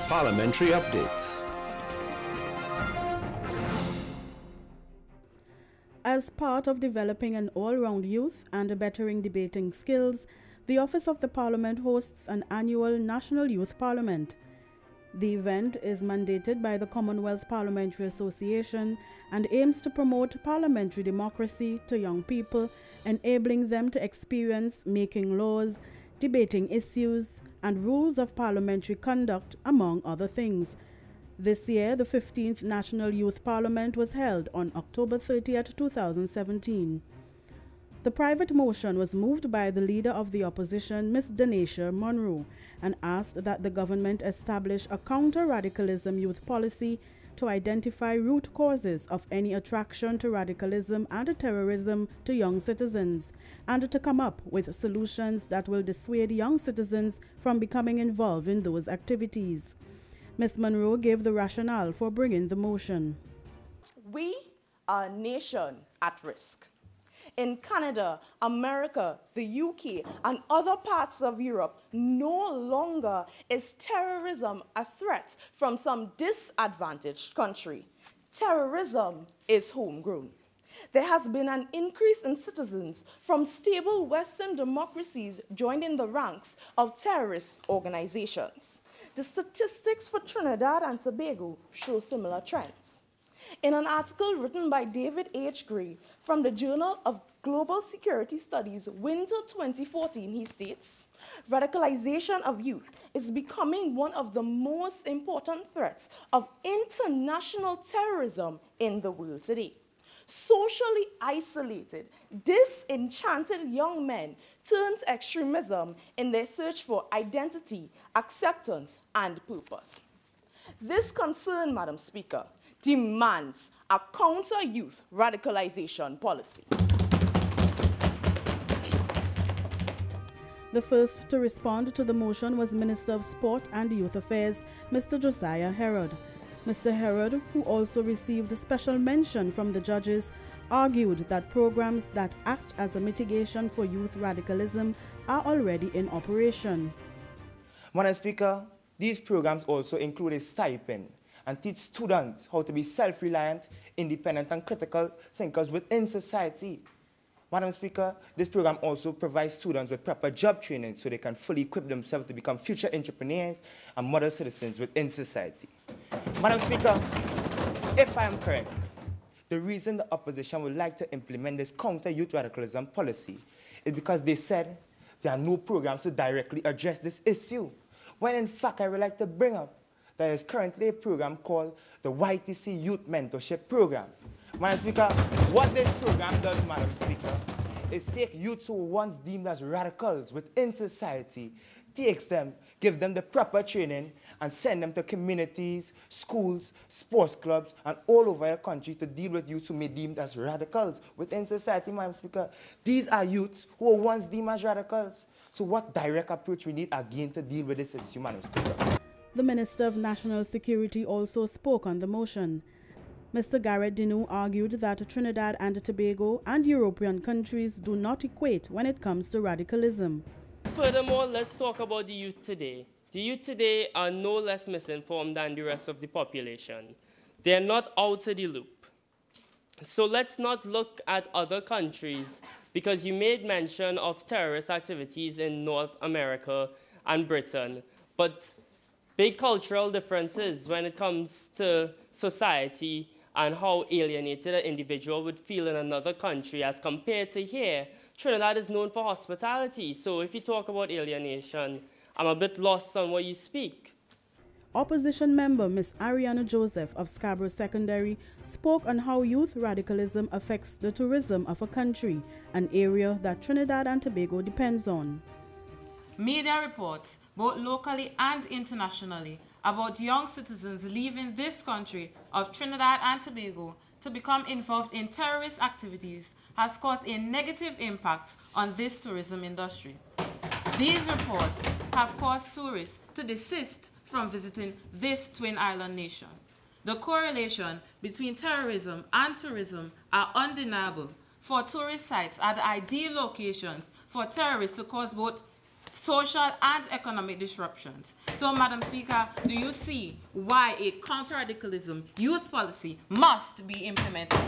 Parliamentary updates. As part of developing an all-round youth and bettering debating skills, the Office of the Parliament hosts an annual National Youth Parliament. The event is mandated by the Commonwealth Parliamentary Association and aims to promote parliamentary democracy to young people, enabling them to experience making laws, debating issues, and rules of parliamentary conduct, among other things. This year, the 15th National Youth Parliament was held on October 30th, 2017. The private motion was moved by the Leader of the Opposition, Ms. Denisha Monroe, and asked that the government establish a counter-radicalism youth policy to identify root causes of any attraction to radicalism and terrorism to young citizens, and to come up with solutions that will dissuade young citizens from becoming involved in those activities. Ms. Monroe gave the rationale for bringing the motion. We are a nation at risk. In Canada, America, the UK, and other parts of Europe, no longer is terrorism a threat from some disadvantaged country. Terrorism is homegrown. There has been an increase in citizens from stable Western democracies joining the ranks of terrorist organizations. The statistics for Trinidad and Tobago show similar trends. In an article written by David H. Gray from the Journal of Global Security Studies, Winter 2014, he states, radicalization of youth is becoming one of the most important threats of international terrorism in the world today. Socially isolated, disenchanted young men turn to extremism in their search for identity, acceptance, and purpose. This concern, Madam Speaker, demands a counter-youth radicalization policy. The first to respond to the motion was Minister of Sport and Youth Affairs, Mr. Josiah Herod. Mr. Herod, who also received a special mention from the judges, argued that programs that act as a mitigation for youth radicalism are already in operation. Madam Speaker, these programs also include a stipend and teach students how to be self-reliant, independent, and critical thinkers within society. Madam Speaker, this program also provides students with proper job training so they can fully equip themselves to become future entrepreneurs and model citizens within society. Madam Speaker, if I am correct, the reason the opposition would like to implement this counter-youth radicalism policy is because they said there are no programs to directly address this issue. When in fact, I would like to bring up that there is currently a program called the YTC Youth Mentorship Program. Madam Speaker, what this program does, Madam Speaker, is take youths who were once deemed as radicals within society, takes them, give them the proper training, and send them to communities, schools, sports clubs, and all over the country to deal with youths who may be deemed as radicals within society, Madam Speaker. These are youths who were once deemed as radicals. So what direct approach we need again to deal with this issue, Madam Speaker? The Minister of National Security also spoke on the motion. Mr. Garrett Dinu argued that Trinidad and Tobago and European countries do not equate when it comes to radicalism. Furthermore, let's talk about the youth today. The youth today are no less misinformed than the rest of the population. They are not out of the loop. So let's not look at other countries, because you made mention of terrorist activities in North America and Britain, but big cultural differences when it comes to society and how alienated an individual would feel in another country as compared to here. Trinidad is known for hospitality, so if you talk about alienation, I'm a bit lost on what you speak. Opposition member Ms. Ariana Joseph of Scarborough Secondary spoke on how youth radicalism affects the tourism of a country, an area that Trinidad and Tobago depends on. Media reports, both locally and internationally, about young citizens leaving this country of Trinidad and Tobago to become involved in terrorist activities has caused a negative impact on this tourism industry. These reports have caused tourists to desist from visiting this twin island nation. The correlation between terrorism and tourism are undeniable, for tourist sites are the ideal locations for terrorists to cause both social and economic disruptions. So, Madam Speaker, do you see why a counter-radicalism youth policy must be implemented?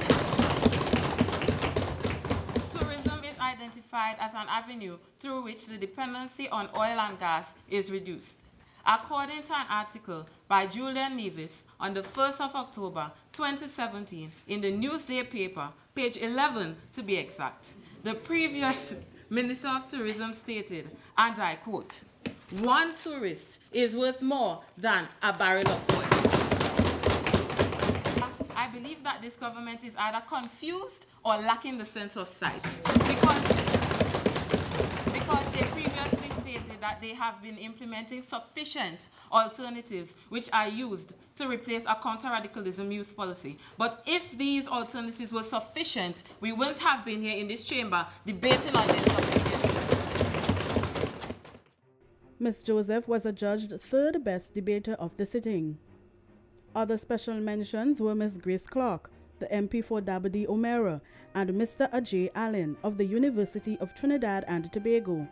Tourism is identified as an avenue through which the dependency on oil and gas is reduced. According to an article by Julian Nevis on the 1st of October 2017 in the Newsday paper, page 11 to be exact, the previous Minister of Tourism stated, and I quote, "One tourist is worth more than a barrel of oil." I believe that this government is either confused or lacking the sense of sight because they previously stated that they have been implementing sufficient alternatives which are used to replace a counter-radicalism youth policy. But if these alternatives were sufficient, we wouldn't have been here in this chamber debating on this topic. Ms. Joseph was adjudged third best debater of the sitting. Other special mentions were Ms. Grace Clark, the MP for Dabadi O'Meara, and Mr. Ajay Allen of the University of Trinidad and Tobago.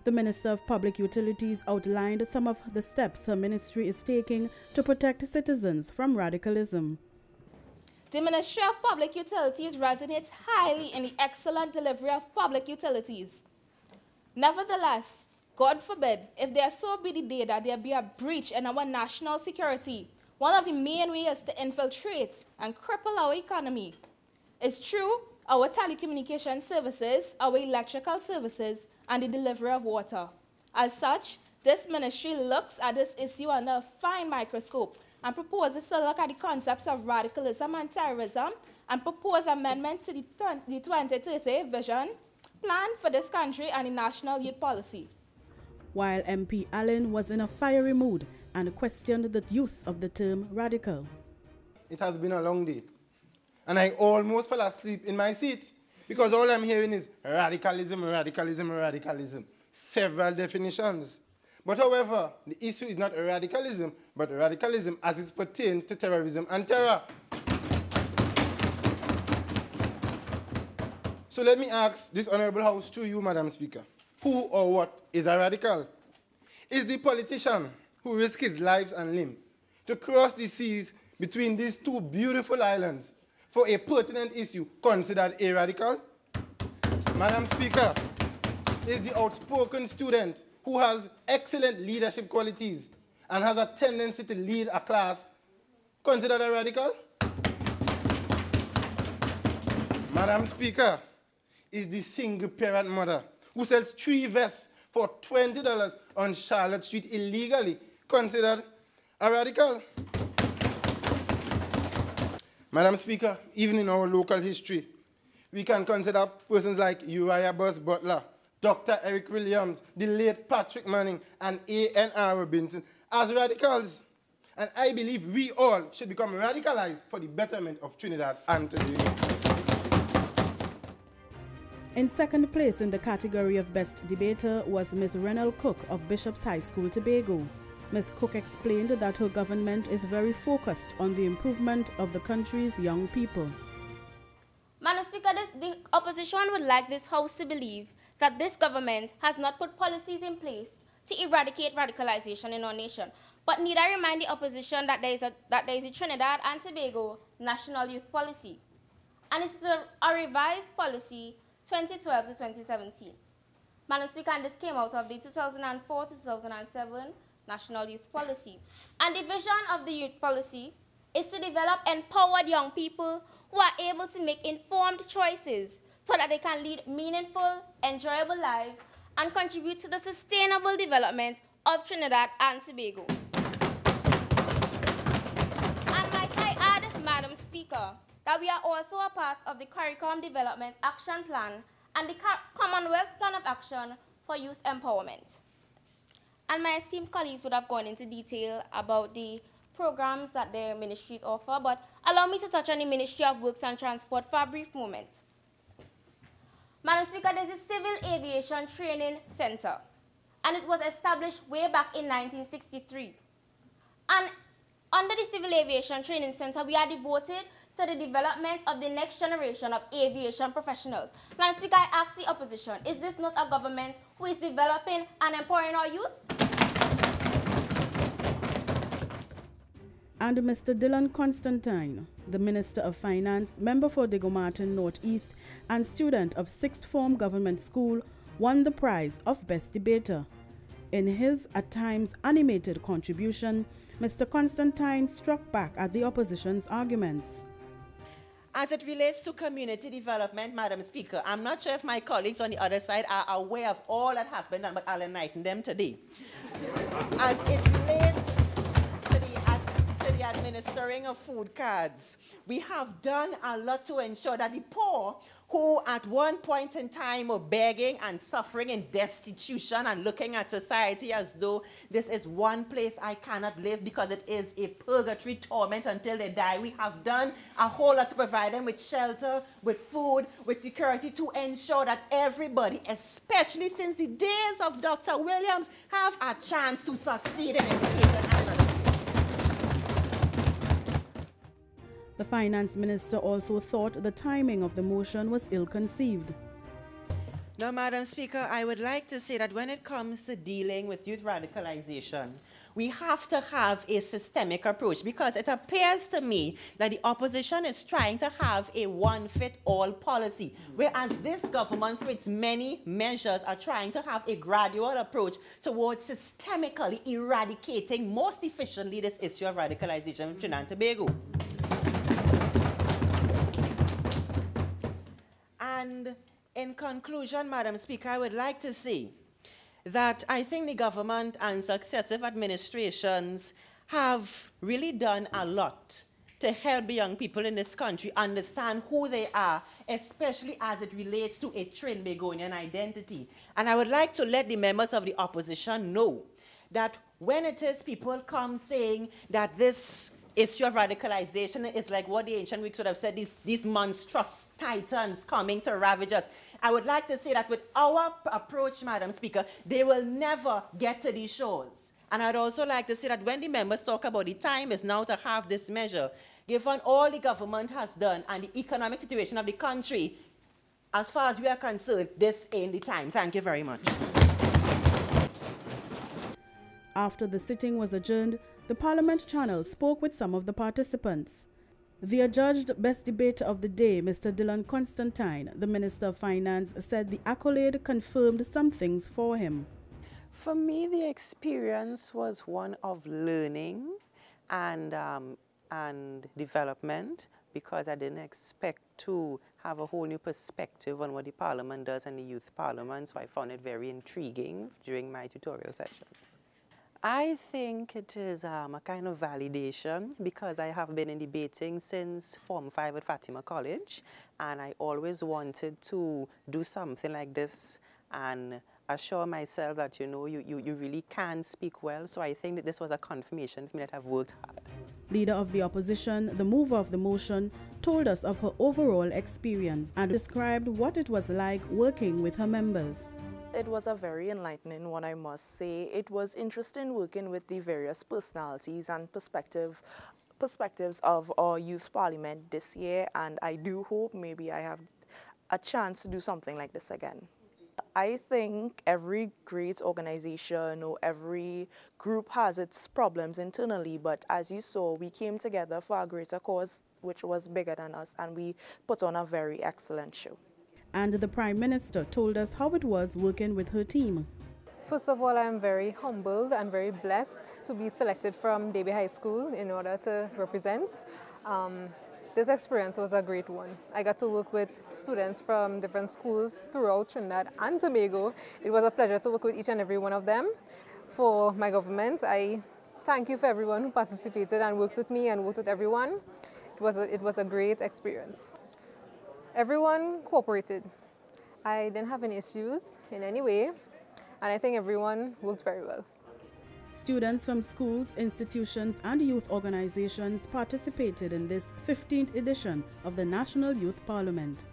The Minister of Public Utilities outlined some of the steps her ministry is taking to protect citizens from radicalism. The Ministry of Public Utilities resonates highly in the excellent delivery of public utilities. Nevertheless, God forbid, if there so be the day that there be a breach in our national security, one of the main ways to infiltrate and cripple our economy is through our telecommunication services, our electrical services, and the delivery of water. As such, this ministry looks at this issue under a fine microscope and proposes to look at the concepts of radicalism and terrorism and propose amendments to the 2030 vision plan for this country and the national youth policy. While MP Allen was in a fiery mood and questioned the use of the term radical. It has been a long day, and I almost fell asleep in my seat because all I'm hearing is radicalism, radicalism, radicalism. Several definitions. But however, the issue is not radicalism, but radicalism as it pertains to terrorism and terror. So let me ask this Honorable House through you, Madam Speaker. Who or what is a radical? Is the politician who risks his lives and limb to cross the seas between these two beautiful islands for a pertinent issue considered a radical? Madam Speaker, is the outspoken student who has excellent leadership qualities and has a tendency to lead a class considered a radical? Madam Speaker, is the single parent mother who sells 3 vests for $20 on Charlotte Street illegally considered a radical? Madam Speaker, even in our local history, we can consider persons like Uriah Bus Butler, Dr. Eric Williams, the late Patrick Manning, and A.N.R. Robinson as radicals. And I believe we all should become radicalized for the betterment of Trinidad and Tobago. In second place in the category of Best Debater was Ms. Renal Cook of Bishop's High School, Tobago. Ms. Cook explained that her government is very focused on the improvement of the country's young people. Madam Speaker, the opposition would like this House to believe that this government has not put policies in place to eradicate radicalization in our nation. But need I remind the opposition that there is a Trinidad and Tobago National Youth Policy. And it's a revised policy 2012 to 2017. Madam Speaker, and this came out of the 2004 to 2007 National Youth Policy. And the vision of the youth policy is to develop empowered young people who are able to make informed choices so that they can lead meaningful, enjoyable lives and contribute to the sustainable development of Trinidad and Tobago. And might I add, Madam Speaker, that we are also a part of the CARICOM Development Action Plan and the Commonwealth Plan of Action for Youth Empowerment. And my esteemed colleagues would have gone into detail about the programs that their ministries offer, but allow me to touch on the Ministry of Works and Transport for a brief moment. Madam Speaker, there's a Civil Aviation Training Center, and it was established way back in 1963. And under the Civil Aviation Training Center, we are devoted to the development of the next generation of aviation professionals. Madam Speaker, I ask the opposition, is this not a government who is developing and empowering our youth? And Mr. Dylan Constantine, the Minister of Finance, member for Diego Martin Northeast, and student of 6th Form Government School, won the prize of Best Debater. In his, at times, animated contribution, Mr. Constantine struck back at the opposition's arguments. As it relates to community development, Madam Speaker, I'm not sure if my colleagues on the other side are aware of all that has been done, but I'll enlighten them today. As it relates to the administering of food cards, we have done a lot to ensure that the poor, who at one point in time were begging and suffering in destitution and looking at society as though this is one place I cannot live because it is a purgatory torment until they die. We have done a whole lot to provide them with shelter, with food, with security, to ensure that everybody, especially since the days of Dr. Williams, have a chance to succeed in education. The finance minister also thought the timing of the motion was ill-conceived. Now, Madam Speaker, I would like to say that when it comes to dealing with youth radicalization, we have to have a systemic approach, because it appears to me that the opposition is trying to have a one-fit-all policy, whereas this government, through its many measures, are trying to have a gradual approach towards systemically eradicating most efficiently this issue of radicalization in Trinidad and Tobago. And in conclusion, Madam Speaker, I would like to say that I think the government and successive administrations have really done a lot to help the young people in this country understand who they are, especially as it relates to a Trinbagonian identity. And I would like to let the members of the opposition know that when it is people come saying that this issue of radicalization is like what the ancient Greeks would have said, these monstrous titans coming to ravage us, I would like to say that with our approach, Madam Speaker, they will never get to these shores. And I'd also like to say that when the members talk about the time is now to have this measure, given all the government has done and the economic situation of the country, as far as we are concerned, this ain't the time. Thank you very much. After the sitting was adjourned, the Parliament channel spoke with some of the participants. The adjudged Best Debater of the day, Mr. Dylan Constantine, the Minister of Finance, said the accolade confirmed some things for him. For me, the experience was one of learning and development, because I didn't expect to have a whole new perspective on what the Parliament does and the Youth Parliament, so I found it very intriguing during my tutorial sessions. I think it is a kind of validation, because I have been in debating since Form 5 at Fatima College, and I always wanted to do something like this and assure myself that, you know, you really can speak well. So I think that this was a confirmation for me that I've worked hard. Leader of the opposition, the mover of the motion, told us of her overall experience and described what it was like working with her members. It was a very enlightening one, I must say. It was interesting working with the various personalities and perspectives of our youth parliament this year, and I do hope maybe I have a chance to do something like this again. I think every great organization or every group has its problems internally, but as you saw, we came together for a greater cause which was bigger than us, and we put on a very excellent show. And the Prime Minister told us how it was working with her team. First of all, I am very humbled and very blessed to be selected from Davie High School in order to represent. This experience was a great one. I got to work with students from different schools throughout Trinidad and Tobago. It was a pleasure to work with each and every one of them. For my government, I thank you for everyone who participated and worked with me and worked with everyone. It was a great experience. Everyone cooperated. I didn't have any issues in any way, and I think everyone worked very well. Students from schools, institutions, and youth organizations participated in this 15th edition of the National Youth Parliament.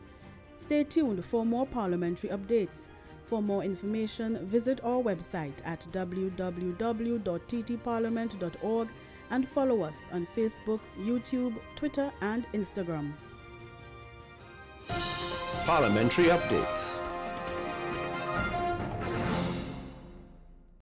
Stay tuned for more parliamentary updates. For more information, visit our website at www.ttparliament.org and follow us on Facebook, YouTube, Twitter, and Instagram. Parliamentary updates.